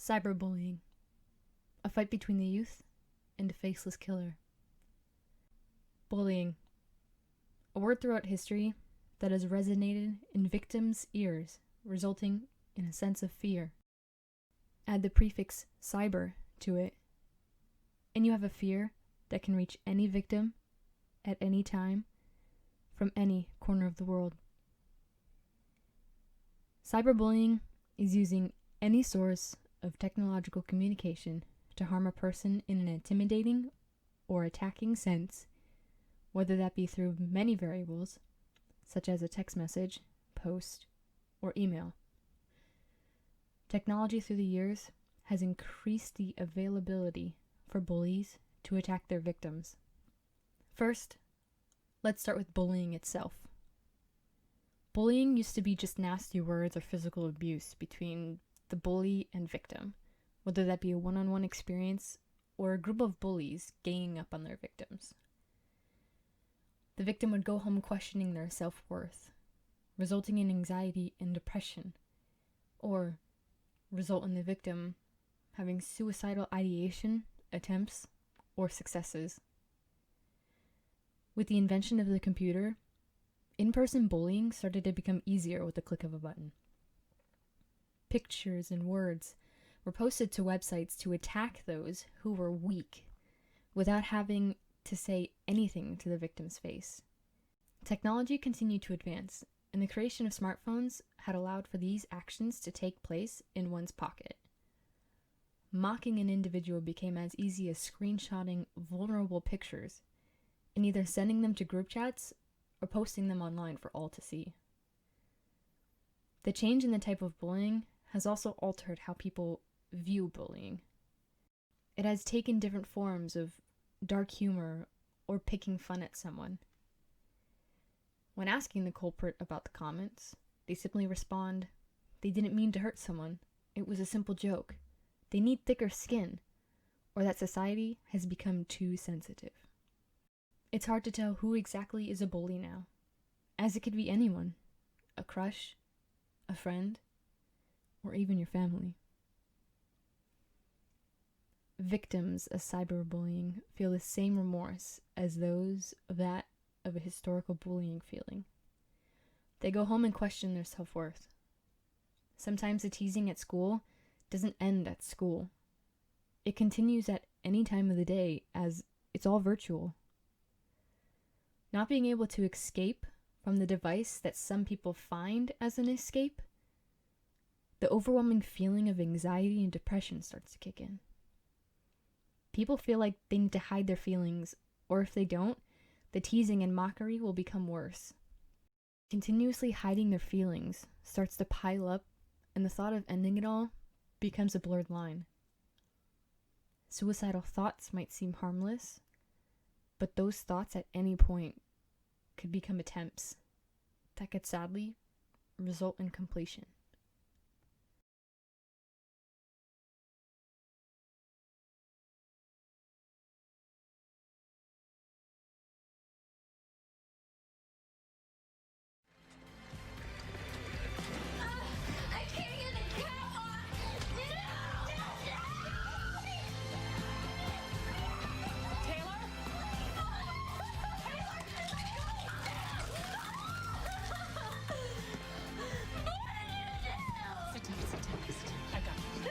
Cyberbullying, a fight between the youth and a faceless killer. Bullying, a word throughout history that has resonated in victims' ears, resulting in a sense of fear. Add the prefix cyber to it, and you have a fear that can reach any victim at any time from any corner of the world. Cyberbullying is using any source of technological communication to harm a person in an intimidating or attacking sense, whether that be through many variables, such as a text message, post, or email. Technology through the years has increased the availability for bullies to attack their victims. First, let's start with bullying itself. Bullying used to be just nasty words or physical abuse between the bully and victim, whether that be a one-on-one experience or a group of bullies ganging up on their victims. The victim would go home questioning their self-worth, resulting in anxiety and depression, or result in the victim having suicidal ideation, attempts, or successes. With the invention of the computer, in-person bullying started to become easier with the click of a button. Pictures and words were posted to websites to attack those who were weak without having to say anything to the victim's face. Technology continued to advance, and the creation of smartphones had allowed for these actions to take place in one's pocket. Mocking an individual became as easy as screenshotting vulnerable pictures and either sending them to group chats or posting them online for all to see. The change in the type of bullying has also altered how people view bullying. It has taken different forms of dark humor or picking fun at someone. When asking the culprit about the comments, they simply respond, "They didn't mean to hurt someone. It was a simple joke. They need thicker skin," or that society has become too sensitive. It's hard to tell who exactly is a bully now, as it could be anyone, a crush, a friend, or even your family. Victims of cyberbullying feel the same remorse as those of that of a historical bullying feeling. They go home and question their self-worth. Sometimes the teasing at school doesn't end at school. It continues at any time of the day, as it's all virtual. Not being able to escape from the device that some people find as an escape, the overwhelming feeling of anxiety and depression starts to kick in. People feel like they need to hide their feelings, or if they don't, the teasing and mockery will become worse. Continuously hiding their feelings starts to pile up, and the thought of ending it all becomes a blurred line. Suicidal thoughts might seem harmless, but those thoughts at any point could become attempts that could sadly result in completion. I can't get the cat off! Taylor? Sit down, sit down, sit down. I got you.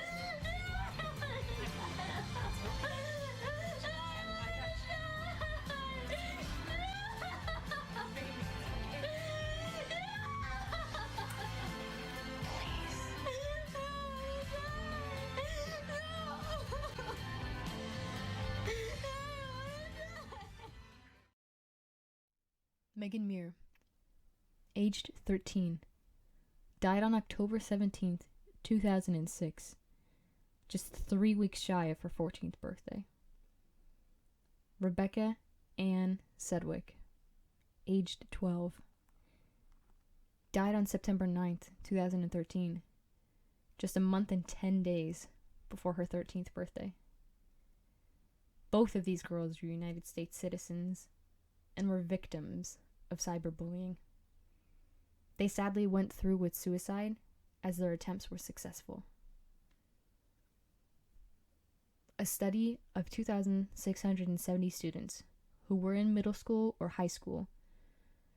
Megan Muir, aged 13, died on October 17th, 2006, just 3 weeks shy of her 14th birthday. Rebecca Ann Sedgwick, aged 12, died on September 9th, 2013, just a month and 10 days before her 13th birthday. Both of these girls were United States citizens and were victims of cyberbullying. They sadly went through with suicide as their attempts were successful. A study of 2,670 students who were in middle school or high school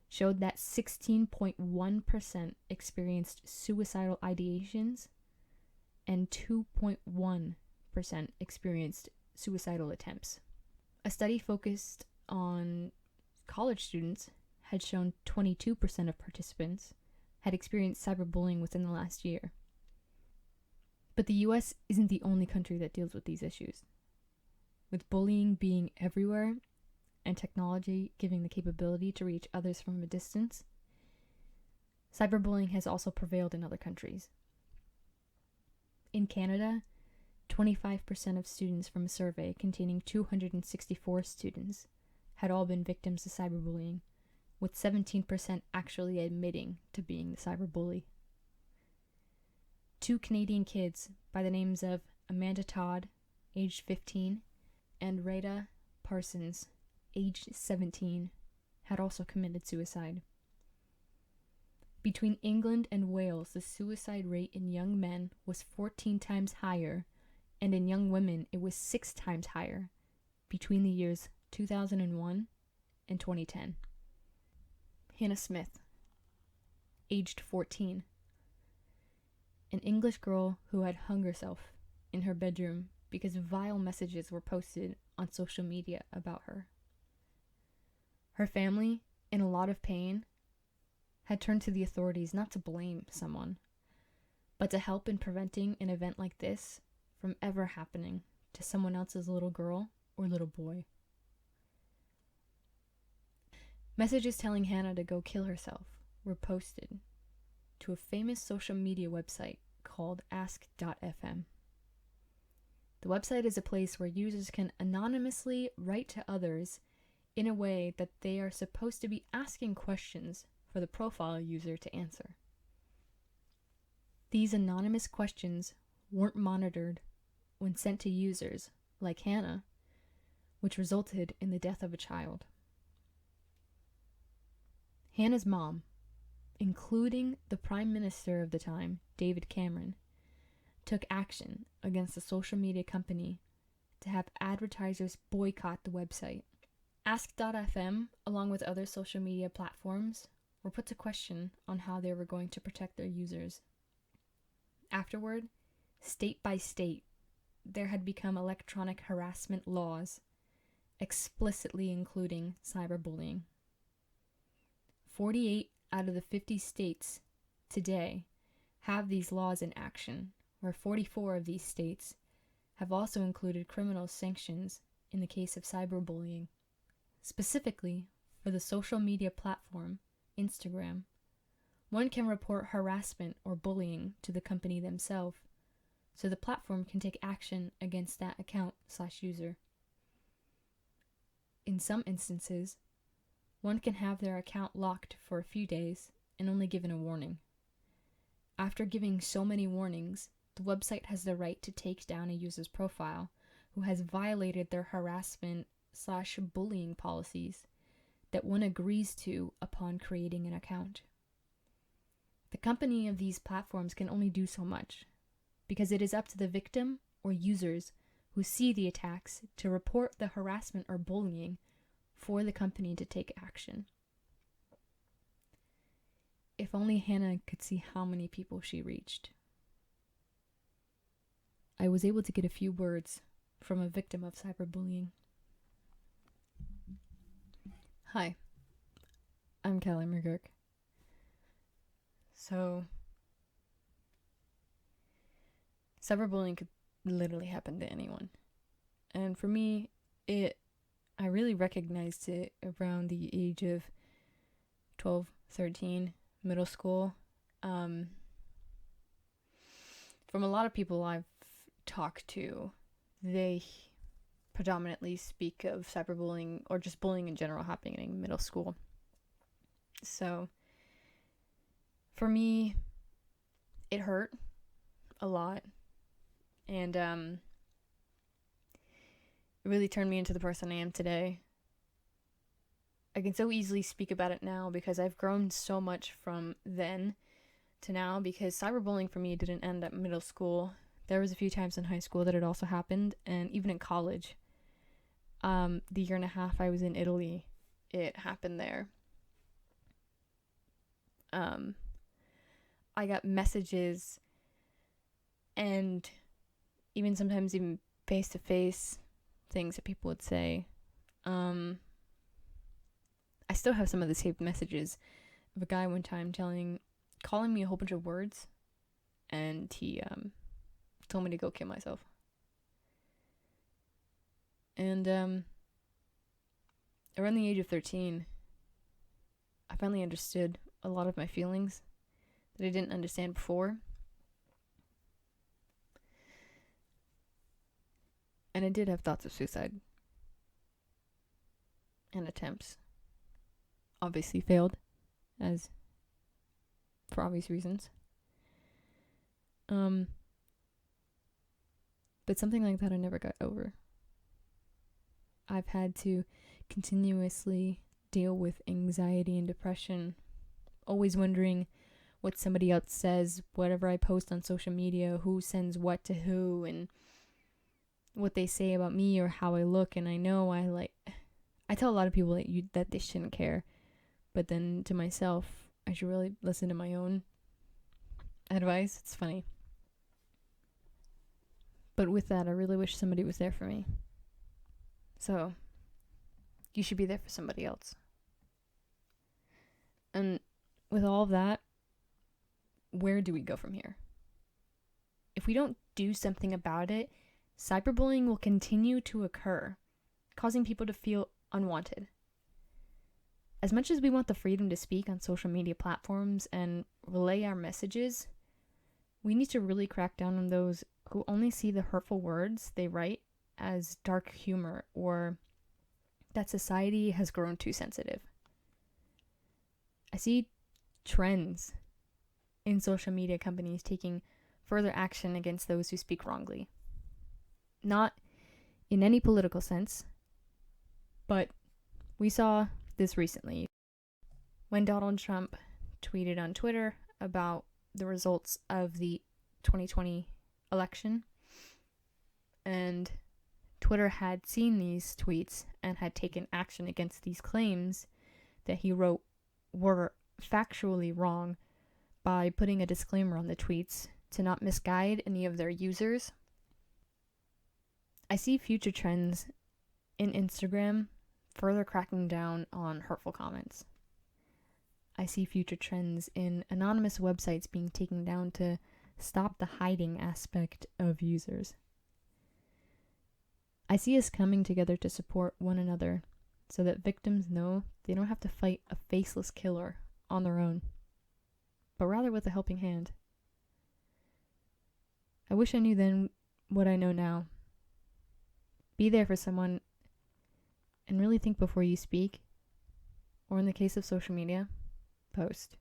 showed that 16.1% experienced suicidal ideations and 2.1% experienced suicidal attempts. A study focused on college students had shown 22% of participants had experienced cyberbullying within the last year. But the US isn't the only country that deals with these issues. With bullying being everywhere and technology giving the capability to reach others from a distance, cyberbullying has also prevailed in other countries. In Canada, 25% of students from a survey containing 264 students had all been victims of cyberbullying, with 17% actually admitting to being the cyberbully. 2 Canadian kids by the names of Amanda Todd, aged 15, and Rada Parsons, aged 17, had also committed suicide. Between England and Wales, the suicide rate in young men was 14 times higher, and in young women it was 6 times higher between the years 2001 and 2010. Hannah Smith, aged 14, an English girl who had hung herself in her bedroom because vile messages were posted on social media about her. Her family, in a lot of pain, had turned to the authorities not to blame someone, but to help in preventing an event like this from ever happening to someone else's little girl or little boy. Messages telling Hannah to go kill herself were posted to a famous social media website called ask.fm. The website is a place where users can anonymously write to others in a way that they are supposed to be asking questions for the profile user to answer. These anonymous questions weren't monitored when sent to users like Hannah, which resulted in the death of a child. Hannah's mom, including the Prime Minister of the time, David Cameron, took action against the social media company to have advertisers boycott the website. Ask.fm, along with other social media platforms, were put to question on how they were going to protect their users. Afterward, state by state, there had become electronic harassment laws, explicitly including cyberbullying. 48 out of the 50 states today have these laws in action, where 44 of these states have also included criminal sanctions in the case of cyberbullying. Specifically, for the social media platform, Instagram, one can report harassment or bullying to the company themselves, so the platform can take action against that account/user. In some instances, one can have their account locked for a few days and only given a warning. After giving so many warnings, the website has the right to take down a user's profile who has violated their harassment/bullying policies that one agrees to upon creating an account. The company of these platforms can only do so much, because it is up to the victim or users who see the attacks to report the harassment or bullying for the company to take action. If only Hannah could see how many people she reached. I was able to get a few words from a victim of cyberbullying. Hi, I'm Callie McGurk. So, cyberbullying could literally happen to anyone. And for me, I really recognized it around the age of 12, 13, middle school. From a lot of people I've talked to, they predominantly speak of cyberbullying or just bullying in general happening in middle school. So, for me, it hurt a lot. And, it really turned me into the person I am today. I can so easily speak about it now because I've grown so much from then to now, because cyberbullying for me didn't end at middle school. There was a few times in high school that it also happened, and even in college. The year and a half I was in Italy, it happened there. I got messages and sometimes even face-to-face things that people would say. I still have some of the saved messages of a guy one time calling me a whole bunch of words, and he told me to go kill myself. And around the age of 13, I finally understood a lot of my feelings that I didn't understand before. And I did have thoughts of suicide. And attempts. Obviously failed, as for obvious reasons. But something like that I never got over. I've had to continuously deal with anxiety and depression, always wondering what somebody else says, whatever I post on social media, who sends what to who, and what they say about me or how I look. And I know I tell a lot of people that they shouldn't care, but then to myself, I should really listen to my own advice. It's funny. But with that, I really wish somebody was there for me. So, you should be there for somebody else. And with all of that, where do we go from here? If we don't do something about it, cyberbullying will continue to occur, causing people to feel unwanted. As much as we want the freedom to speak on social media platforms and relay our messages, we need to really crack down on those who only see the hurtful words they write as dark humor, or that society has grown too sensitive. I see trends in social media companies taking further action against those who speak wrongly. Not in any political sense, but we saw this recently when Donald Trump tweeted on Twitter about the results of the 2020 election, and Twitter had seen these tweets and had taken action against these claims that he wrote were factually wrong by putting a disclaimer on the tweets to not misguide any of their users. I see future trends in Instagram further cracking down on hurtful comments. I see future trends in anonymous websites being taken down to stop the hiding aspect of users. I see us coming together to support one another so that victims know they don't have to fight a faceless killer on their own, but rather with a helping hand. I wish I knew then what I know now. Be there for someone and really think before you speak, or in the case of social media, post.